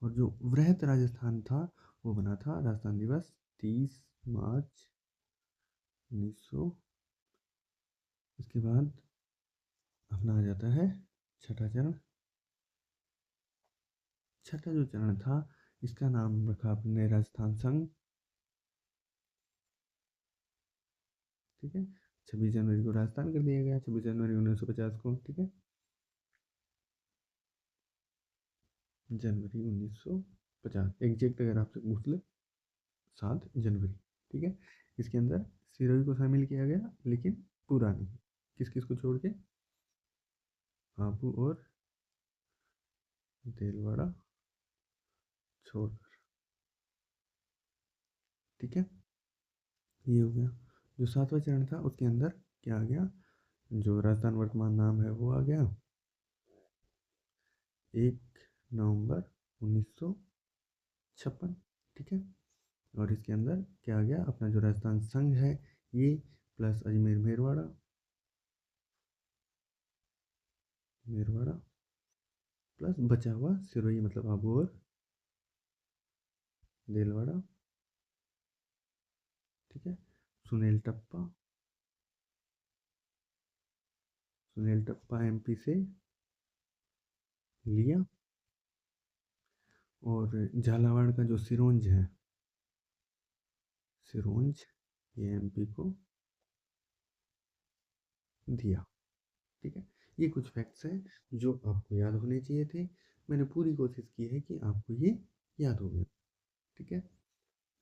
और जो वृहत राजस्थान था वो बना था राजस्थान दिवस 30 मार्च 1900। इसके बाद अपना आ जाता है छठा चरण। छठा जो चरण था इसका नाम रखा अपने राजस्थान संघ। ठीक है, 26 जनवरी को राजस्थान कर दिया गया, 26 जनवरी 1950 को। ठीक है, जनवरी 1950 एग्जैक्ट अगर आपसे पूछ ले, 7 जनवरी। ठीक है, इसके अंदर सिरोही को शामिल किया गया लेकिन पूरा नहीं, किस किस को छोड़ के, हापू और देलवाड़ा छोड़कर। ठीक है, ये हो गया। जो सातवां चरण था उसके अंदर क्या आ गया, जो राजस्थान वर्तमान नाम है वो आ गया, 1 नवंबर 1956। ठीक है, और इसके अंदर क्या आ गया, अपना जो राजस्थान संघ है ये, प्लस अजमेर मेरवाड़ा, मेरवाड़ा प्लस बचा हुआ सिरोही मतलब आबू और देलवाड़ा। ठीक है, सुनील टप्पा, सुनील टप्पा एमपी से लिया, और झालावाड़ का जो सिरोंज है, सिरोंज, ये एमपी को दिया। ठीक है, ये कुछ फैक्ट्स हैं जो आपको याद होने चाहिए थे। मैंने पूरी कोशिश की है कि आपको ये याद हो गया। ठीक है,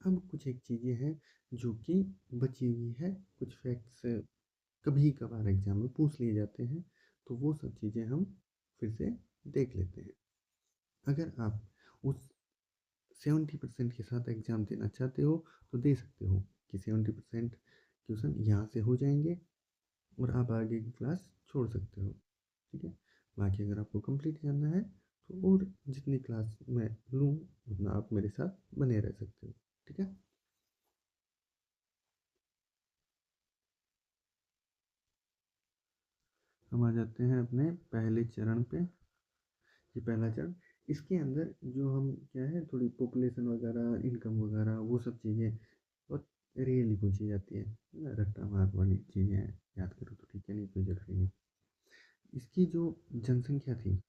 अब कुछ एक चीज़ें हैं जो कि बची हुई है, कुछ फैक्ट्स कभी कभार एग्जाम में पूछ लिए जाते हैं, तो वो सब चीज़ें हम फिर से देख लेते हैं। अगर आप उस 70% के साथ एग्ज़ाम देना चाहते हो तो दे सकते हो कि 70% क्वेश्चन यहाँ से हो जाएंगे और आप आगे की क्लास छोड़ सकते हो। ठीक है, बाकी अगर आपको कंप्लीट करना है तो और जितनी क्लास मैं लूँ उतना आप मेरे साथ बने रह सकते हो। ठीक है, हम आ जाते हैं अपने पहले चरण पे। ये पहला चरण, इसके अंदर जो हम क्या है, थोड़ी पॉपुलेशन वगैरह, इनकम वगैरह वो सब चीज़ें रियली पूछी जाती है ना, रट्टा मार वाली चीज़ें हैं, याद करो तो ठीक है, नहीं कोई जरूरी नहीं। इसकी जो जनसंख्या थी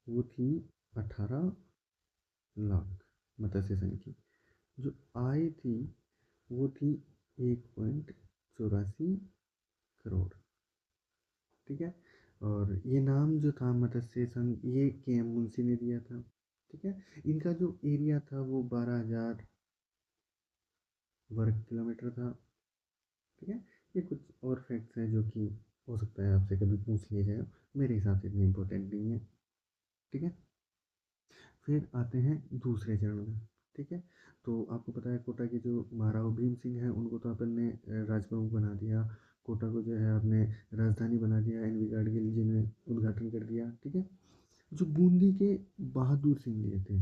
वो थी 18 लाख मत्स्य संघ की। जो आय थी वो थी 1.84 करोड़। ठीक है। और ये नाम जो था मत्स्य संघ, ये के एम मुंशी ने दिया था। ठीक है। इनका जो एरिया था वो 12,000 वर्ग किलोमीटर था। ठीक है। ये कुछ और फैक्ट्स हैं जो कि हो सकता है आपसे कभी पूछ लिए जाए, मेरे हिसाब से इतनी इम्पोर्टेंट नहीं है। ठीक है। फिर आते हैं दूसरे चरण में। ठीक है। तो आपको पता है कोटा के जो महाराव भीम सिंह हैं उनको तो अपन ने राजप्रमुख बना दिया। कोटा को जो है आपने राजधानी बना दिया, एनवी गाडगिल जी ने उद्घाटन कर दिया। ठीक है। जो बूंदी के बहादुर सिंह लिए थे,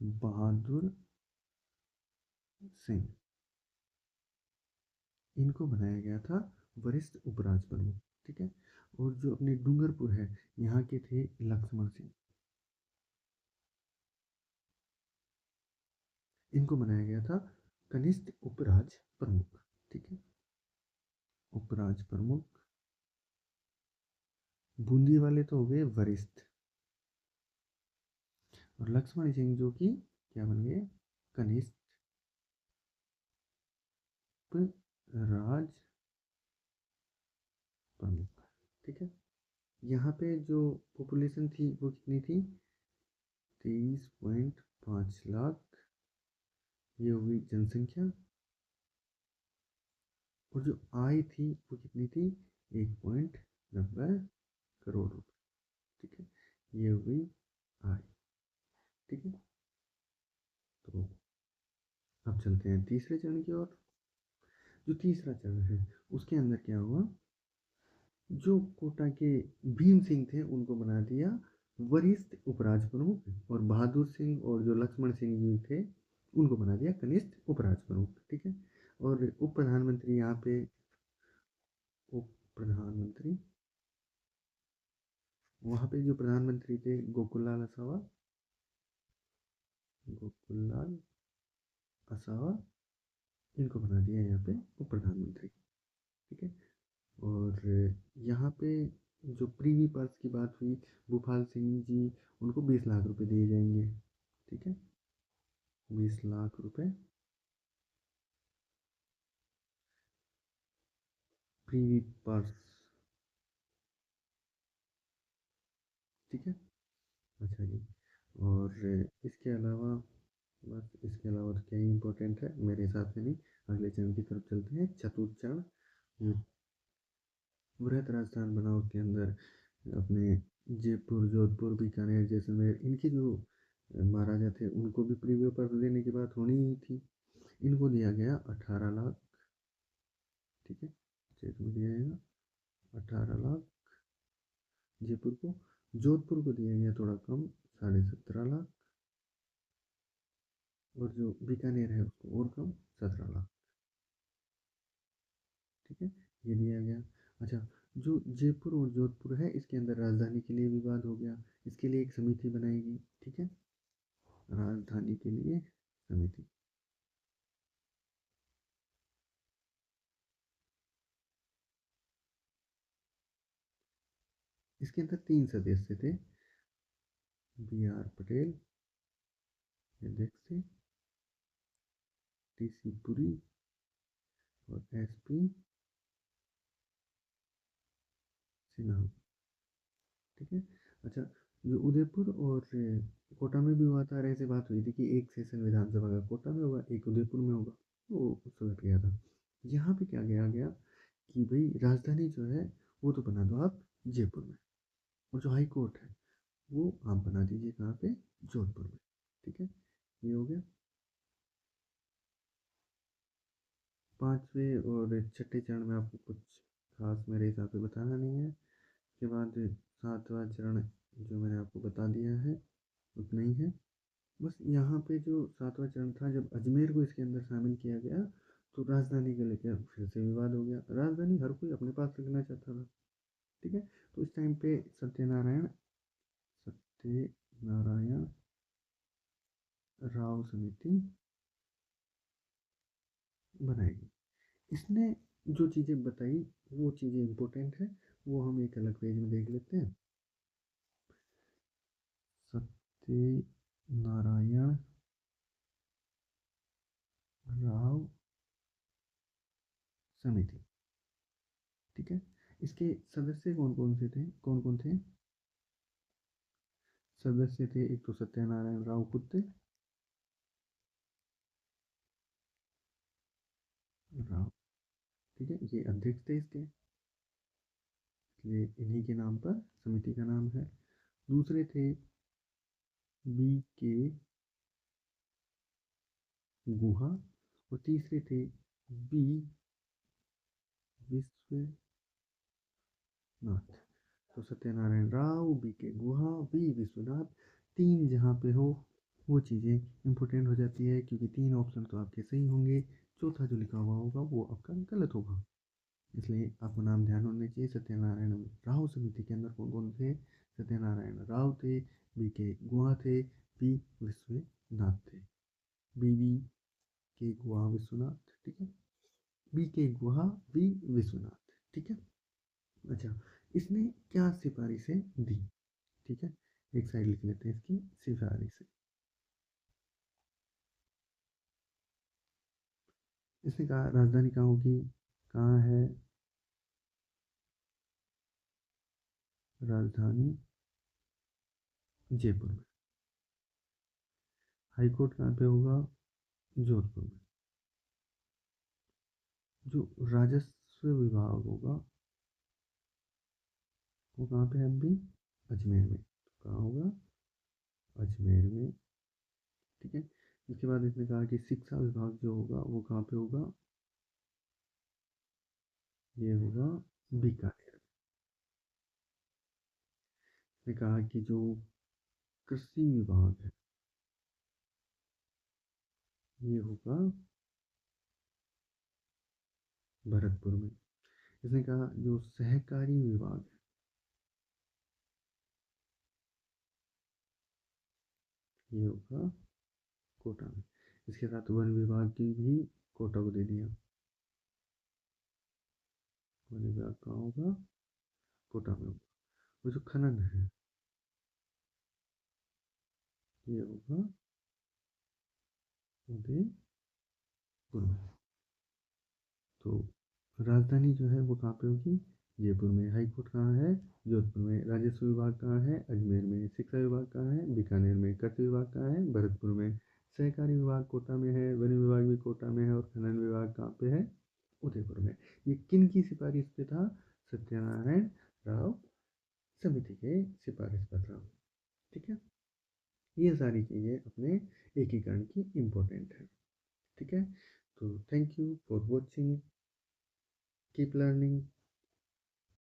बहादुर सिंह, इनको बनाया गया था वरिष्ठ उपराज प्रमुख। ठीक है। और जो अपने डूंगरपुर है, यहाँ के थे लक्ष्मण सिंह, इनको बनाया गया था कनिष्ठ उपराज प्रमुख। ठीक है। उपराज प्रमुख। बूंदी वाले तो हो गए वरिष्ठ, और लक्ष्मण सिंह जो कि क्या बन गए, कनिष्ठ राज प्रमुख। ठीक है। यहाँ पे जो पॉपुलेशन थी वो कितनी थी, 23.5 लाख, ये हुई जनसंख्या। और जो आय थी वो कितनी थी, 1.90 करोड़ रुपए। ठीक है। ये हुई आय। ठीक है। तो अब चलते हैं तीसरे चरण की ओर। जो तीसरा चरण है उसके अंदर क्या हुआ, जो कोटा के भीम सिंह थे उनको बना दिया वरिष्ठ उपराज प्रमुख, और बहादुर सिंह और जो लक्ष्मण सिंह जी थे उनको बना दिया कनिष्ठ उपराज प्रमुख। ठीक है। और उप प्रधानमंत्री यहाँ पे, उप प्रधानमंत्री, वहाँ पे जो प्रधानमंत्री थे गोकुललाल असावा, गोकुललाल असावा, इनको बना दिया यहाँ पे उप प्रधानमंत्री। ठीक है। और यहाँ पे जो प्रीवी पर्स की बात हुई, भूपाल सिंह जी, उनको 20 लाख रुपए दिए जाएंगे। ठीक है। 20 लाख रुपए प्रीवी पर्स। ठीक है। अच्छा जी। और इसके अलावा, बस इसके अलावा तो क्या ही इम्पोर्टेंट है मेरे हिसाब से नहीं। अगले चरण की तरफ चलते हैं, चतुर्थ चरण। वृहद राजस्थान बना, उसके अंदर अपने जयपुर, जोधपुर, बीकानेर, जैसलमेर, इनके जो महाराजा थे उनको भी प्रीव्यू पर देने की बात होनी ही थी। इनको दिया गया 18 लाख। ठीक है। स्टेट में दिया गया 18 लाख जयपुर को। जोधपुर को दिया गया थोड़ा कम, 17.5 लाख। और जो बीकानेर है उसको और कम, 17 लाख। ठीक है। ये दिया गया। अच्छा, जो जयपुर और जोधपुर है इसके अंदर राजधानी के लिए विवाद हो गया, इसके लिए एक समिति बनाएगी। ठीक है। राजधानी के लिए समिति। इसके अंदर 3 सदस्य थे, B.R. पटेल अध्यक्ष थे, T.C. पुरी और S.P. सिन्हा। ठीक है। अच्छा, जो उदयपुर और कोटा में भी हुआ था, ऐसे बात हुई थी कि एक सेशन विधानसभा का कोटा में होगा, एक उदयपुर में होगा, वो उस वक्त गया था। यहाँ पे क्या गया गया कि भाई राजधानी जो है वो तो बना दो आप जयपुर में, और जो हाई कोर्ट है वो आप बना दीजिए कहाँ पे, जोधपुर में। ठीक है। ये हो गया। पांचवें और छठे चरण में आपको कुछ खास मेरे हिसाब से बताना नहीं है। उसके बाद सातवां चरण जो मैंने आपको बता दिया है उतना ही है। बस यहाँ पे जो सातवां चरण था, जब अजमेर को इसके अंदर शामिल किया गया तो राजधानी को लेकर फिर से विवाद हो गया। राजधानी हर कोई अपने पास रखना चाहता था। ठीक है। तो इस टाइम पे सत्यनारायण राव समिति बनाएगी। इसने जो चीज़ें बताई वो चीज़ें इम्पोर्टेंट है, वो हम एक अलग पेज में देख लेते हैं। सत्यनारायण राव समिति, ठीक है। इसके सदस्य कौन कौन से थे, कौन कौन थे सदस्य थे? एक तो सत्यनारायण राव खुद थे, राव, ठीक है, ये अध्यक्ष थे इसके, इसलिए इन्हीं के नाम पर समिति का नाम है। दूसरे थे बी के गुहा, और तीसरे थे बी विश्वनाथ। तो सत्यनारायण राव, बी के गुहा, बी विश्वनाथ, तीन जहाँ पे हो वो चीज़ें इंपॉर्टेंट हो जाती है, क्योंकि तीन ऑप्शन तो आपके सही होंगे, चौथा जो लिखा हुआ होगा वो आपका गलत होगा। इसलिए आपको नाम ध्यान होने चाहिए। सत्यनारायण राव समिति के अंदर कौन कौन थे? सत्यनारायण राव थे, बी के गुहा थे, बी विश्वनाथ थे। बी के गुहा विश्वनाथ, ठीक है, बी के गुहा, बी विश्वनाथ, ठीक है। अच्छा, इसने क्या सिफारिशें दी? ठीक है, एक साइड लिख लेते हैं इसकी सिफारिशें। इसने कहा राजधानी कहाँ होगी, कहाँ है राजधानी? जयपुर में। हाई कोर्ट कहाँ पे होगा? जोधपुर में। जो राजस्व विभाग होगा वो कहाँ पे है अभी? अजमेर में। तो कहाँ होगा? अजमेर में, ठीक है। इसके बाद इसने कहा कि शिक्षा विभाग जो होगा वो कहाँ पे होगा? ये होगा बीकानेर। इसने कहा कि जो कृषि विभाग है ये होगा भरतपुर में। इसने कहा जो सहकारी विभाग है ये होगा कोटा में। इसके साथ वन विभाग की भी कोटा को दे दिया। वन विभाग कहाँ होगा? कोटा में होगा। वो जो खनन है ये होगा उदयपुर में। तो राजधानी जो है वो कहाँ पे होगी? जयपुर में। हाई कोर्ट कहाँ है? जोधपुर में। राजस्व विभाग कहाँ है? अजमेर में। शिक्षा विभाग कहाँ है? बीकानेर में। कृषि विभाग कहाँ है? भरतपुर में। सहकारी विभाग कोटा में है, वन विभाग भी कोटा में है, और खनन विभाग कहाँ पे है? उदयपुर में। ये किन की सिफारिश पे था? सत्यनारायण राव समिति के सिफारिश पर था, ठीक है। ये सारी चीज़ें अपने एकीकरण की इम्पोर्टेंट है, ठीक है। तो thank you for watching, keep learning.